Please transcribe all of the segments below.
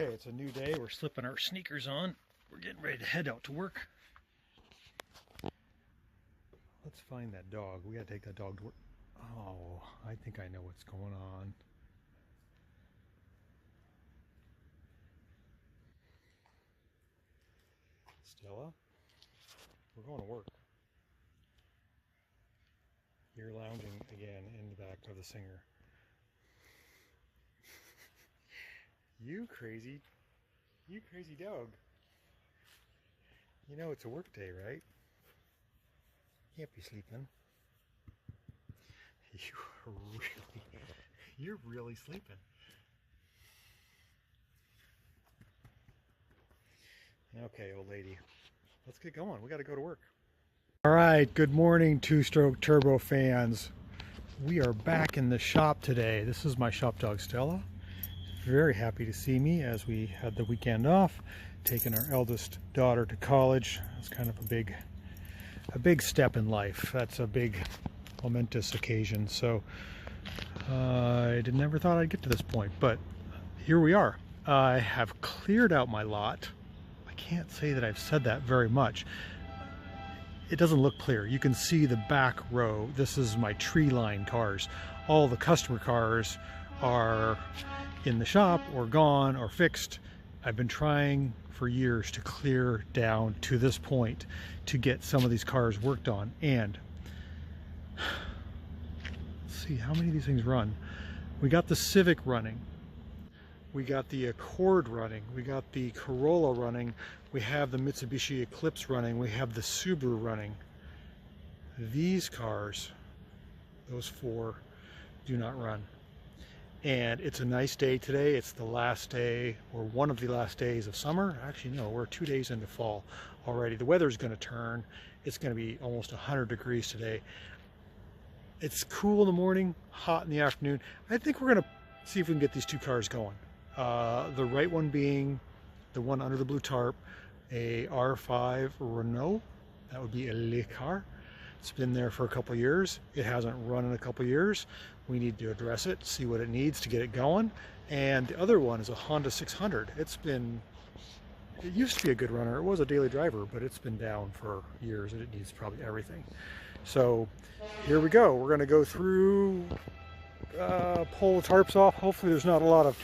Okay, it's a new day. We're slipping our sneakers on. We're getting ready to head out to work. Let's find that dog. We gotta take that dog to work. Oh, I think I know what's going on. Stella, we're going to work. You're lounging again in the back of the Singer. You crazy dog. You know it's a work day, right? You can't be sleeping. You're really sleeping. Okay, old lady. Let's get going. We got to go to work. All right, good morning, two-stroke turbo fans. We are back in the shop today. This is my shop dog, Stella. Very happy to see me as we had the weekend off, taking our eldest daughter to college. It's kind of a big step in life. That's a big momentous occasion. So I never thought I'd get to this point, but here we are. I have cleared out my lot. I can't say that I've said that very much. It doesn't look clear. You can see the back row. This is my tree line cars. All the customer cars are in the shop or gone or fixed. I've been trying for years to clear down to this point to get some of these cars worked on. And let's see how many of these things run. We got the Civic running. We got the Accord running. We got the Corolla running. We have the Mitsubishi Eclipse running. We have the Subaru running. These cars, those four, do not run. And it's a nice day today. It's the last day, or one of the last days of summer. Actually, no, we're 2 days into fall already. The weather's going to turn. It's going to be almost 100 degrees today. It's cool in the morning, hot in the afternoon. I think we're going to see if we can get these two cars going. The right one being the one under the blue tarp, a R5 Renault. That would be a LeCar. It's been there for a couple years. It hasn't run in a couple years. We need to address it, see what it needs to get it going. And the other one is a Honda 600. It used to be a good runner. It was a daily driver, but it's been down for years and it needs probably everything. So here we go. We're going to go through, pull the tarps off. Hopefully there's not a lot of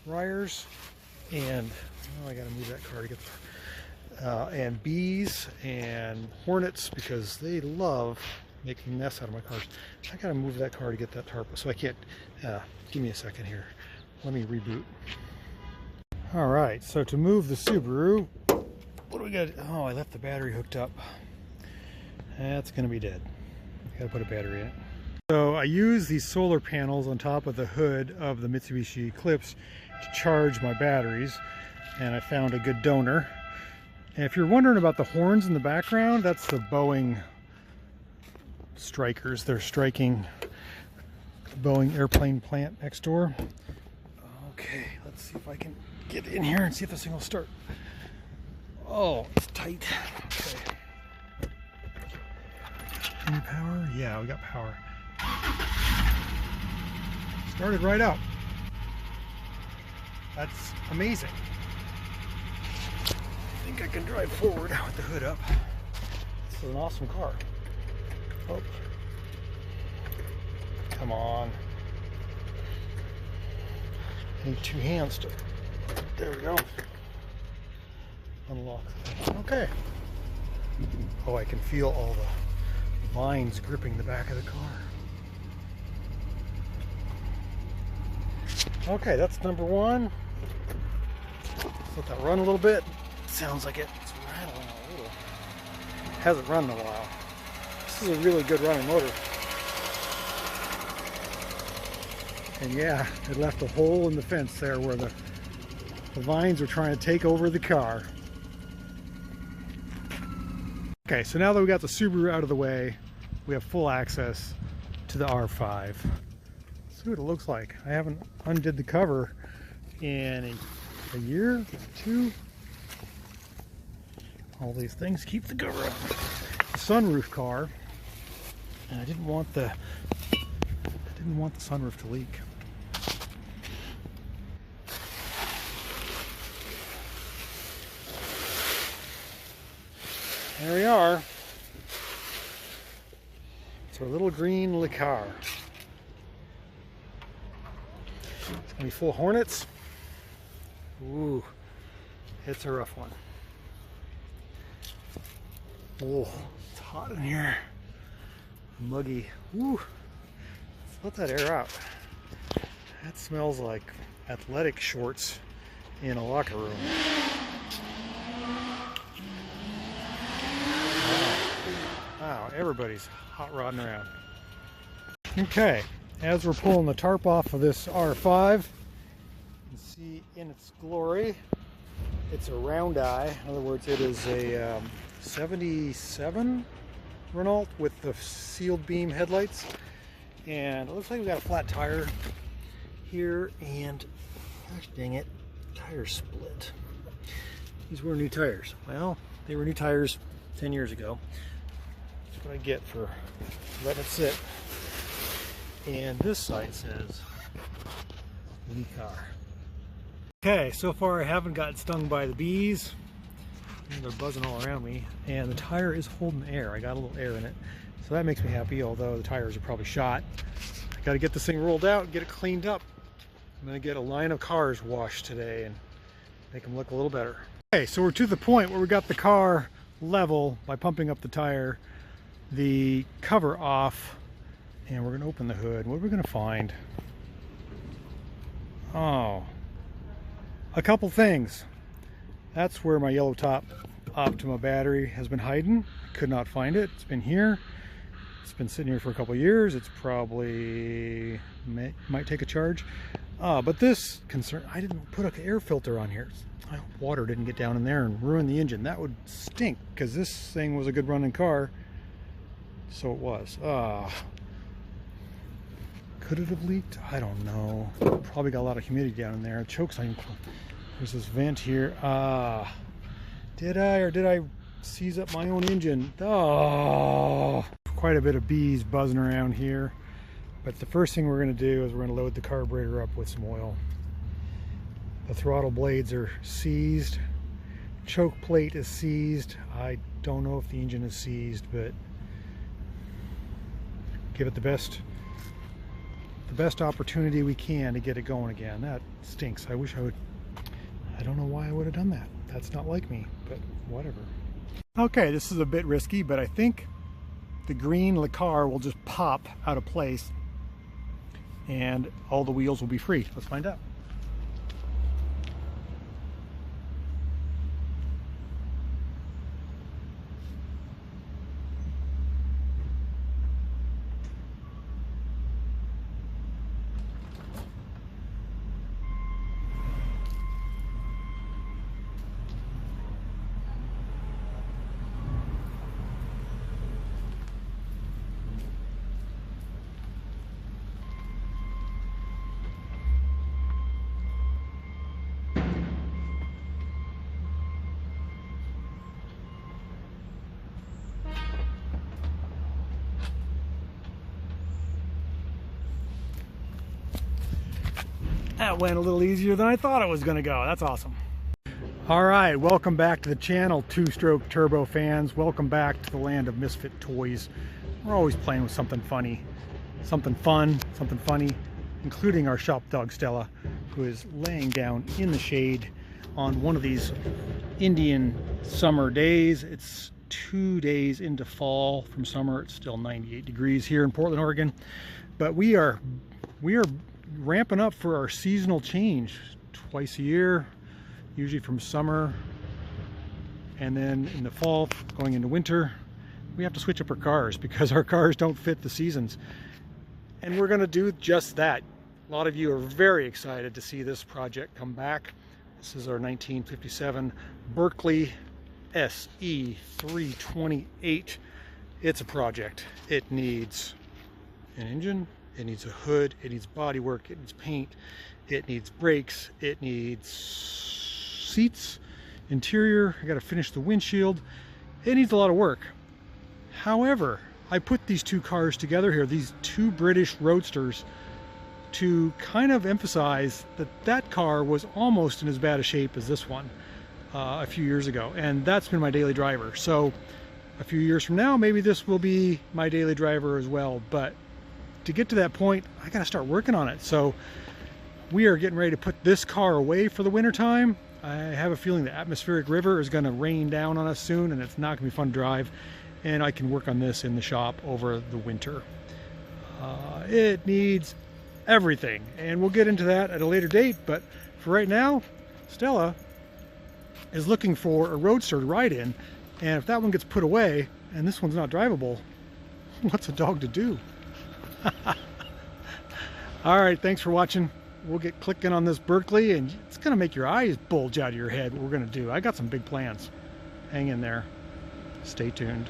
wires. And I got to move that car to get and bees and hornets, because they love making a mess out of my cars. I gotta move that car to get that tarp, so I can't. Give me a second here. Let me reboot. All right, so to move the Subaru, what do we got? Oh, I left the battery hooked up. That's gonna be dead. Gotta put a battery in it. So I use these solar panels on top of the hood of the Mitsubishi Eclipse to charge my batteries, and I found a good donor. And if you're wondering about the horns in the background, that's the Boeing strikers. They're striking the Boeing airplane plant next door. Okay, let's see if I can get in here and see if this thing will start. Oh, it's tight. Okay. Any power? Yeah, we got power. Started right out. That's amazing. I think I can drive forward with the hood up. This is an awesome car. Oh. Come on. I need two hands to... There we go. Unlock. Okay. Oh, I can feel all the vines gripping the back of the car. Okay, that's number one. Let that run a little bit. Sounds like it's rattling a little. Hasn't run in a while. This is a really good running motor. And yeah, it left a hole in the fence there where the vines are trying to take over the car. Okay, so now that we got the Subaru out of the way, we have full access to the R5. Let's see what it looks like. I haven't undid the cover in a year, two. All these things keep the cover up. Sunroof car, and I didn't want the sunroof to leak. There we are. It's our little green LeCar. It's gonna be full of hornets. Ooh, it's a rough one. Oh, it's hot in here. Muggy. Ooh, let's let that air out. That smells like athletic shorts in a locker room. Wow, everybody's hot rodding around. Okay, as we're pulling the tarp off of this R5, you can see in its glory, it's a round eye. In other words, it is a 77 Renault with the sealed beam headlights. And it looks like we got a flat tire here, and gosh dang it, tire split. These were new tires. Well, they were new tires 10 years ago. That's what I get for letting it sit. And this side says LeCar. Okay, so far I haven't gotten stung by the bees. They're buzzing all around me, and the tire is holding air. I got a little air in it, so that makes me happy, although the tires are probably shot. I got to get this thing rolled out and get it cleaned up. I'm going to get a line of cars washed today and make them look a little better. Okay, so we're to the point where we got the car level by pumping up the tire, the cover off, and we're going to open the hood. What are we going to find? Oh, a couple things. That's where my yellow top Optima battery has been hiding. Could not find it. It's been here. It's been sitting here for a couple of years. It's probably might take a charge. But this concern, I didn't put an air filter on here. I hope water didn't get down in there and ruin the engine. That would stink, because this thing was a good running car. So it was. Could it have leaked? I don't know. Probably got a lot of humidity down in there. Choke's not even close. There's this vent here. Did I seize up my own engine? Oh, quite a bit of bees buzzing around here. But the first thing we're going to do is we're going to load the carburetor up with some oil. The throttle blades are seized. Choke plate is seized. I don't know if the engine is seized, but give it the best opportunity we can to get it going again. That stinks. I wish I would. I don't know why I would have done that. That's not like me, but whatever. Okay, this is a bit risky, but I think the green LeCar will just pop out of place and all the wheels will be free. Let's find out. That went a little easier than I thought it was going to go. That's awesome. All right, welcome back to the channel, two-stroke turbo fans. Welcome back to the land of misfit toys. We're always playing with something funny, something fun, something funny, including our shop dog Stella, who is laying down in the shade on one of these Indian summer days. It's 2 days into fall from summer. It's still 98 degrees here in Portland, Oregon, but we are ramping up for our seasonal change twice a year, usually from summer, and then in the fall going into winter. We have to switch up our cars because our cars don't fit the seasons, and we're going to do just that. A lot of you are very excited to see this project come back. This is our 1957 Berkeley SE 328. It's a project. It needs an engine, it needs a hood, it needs body work, it needs paint, it needs brakes, it needs seats, interior. I got to finish the windshield. It needs a lot of work. However, I put these two cars together here, these two British roadsters, to kind of emphasize that that car was almost in as bad a shape as this one a few years ago, and that's been my daily driver. So A few years from now, maybe this will be my daily driver as well. But to get to that point, I got to start working on it. So we are getting ready to put this car away for the winter time. I have a feeling the atmospheric river is going to rain down on us soon, and it's not going to be fun to drive. And I can work on this in the shop over the winter. It needs everything, and we'll get into that at a later date. But for right now, Stella is looking for a roadster to ride in, and if that one gets put away and this one's not drivable, what's a dog to do? All right, thanks for watching. We'll get clicking on this Berkeley, and it's gonna make your eyes bulge out of your head what we're gonna do. I got some big plans. Hang in there. Stay tuned.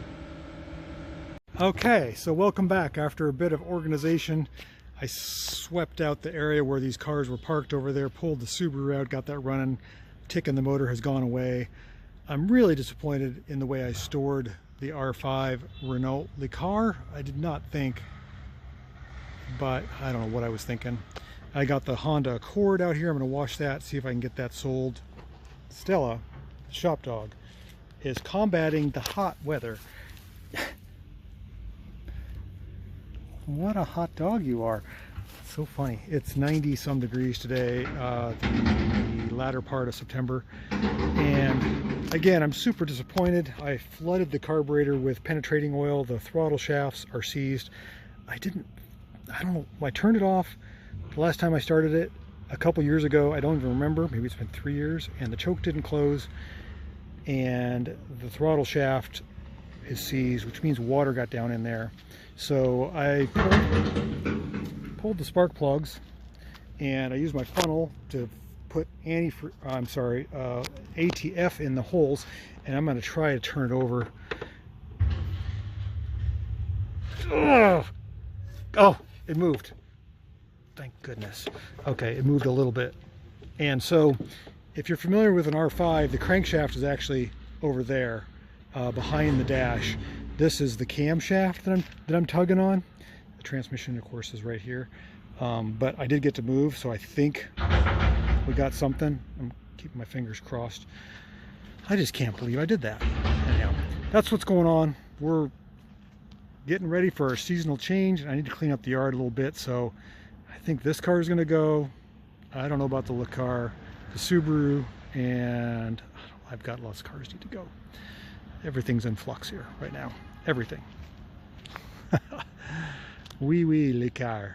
Okay, so welcome back. After a bit of organization, I swept out the area where these cars were parked over there, pulled the Subaru out, got that running. Tick in the motor has gone away. I'm really disappointed in the way I stored the R5 Renault LeCar. I did not think, but I don't know what I was thinking. I got the Honda Accord out here. I'm going to wash that, see if I can get that sold. Stella, the shop dog, is combating the hot weather. What a hot dog you are. So funny. It's 90 some degrees today, the latter part of September. And again, I'm super disappointed. I flooded the carburetor with penetrating oil. The throttle shafts are seized. I don't know, I turned it off the last time I started it a couple years ago. I don't even remember, maybe it's been 3 years, and the choke didn't close, and the throttle shaft is seized, which means water got down in there. So I pulled the spark plugs, and I used my funnel to put ATF in the holes, and I'm going to try to turn it over. Oh, it moved. Thank goodness. Okay, it moved a little bit. And so if you're familiar with an R5, the crankshaft is actually over there behind the dash. This is the camshaft that I'm tugging on. The transmission, of course, is right here. But I did get to move, so I think we got something. I'm keeping my fingers crossed. I just can't believe I did that. Anyhow, that's what's going on. We're getting ready for our seasonal change, and I need to clean up the yard a little bit. So I think this car is going to go. I don't know about the LeCar, the Subaru, and I've got lots of cars need to go. Everything's in flux here right now. Everything. Oui, oui, LeCar.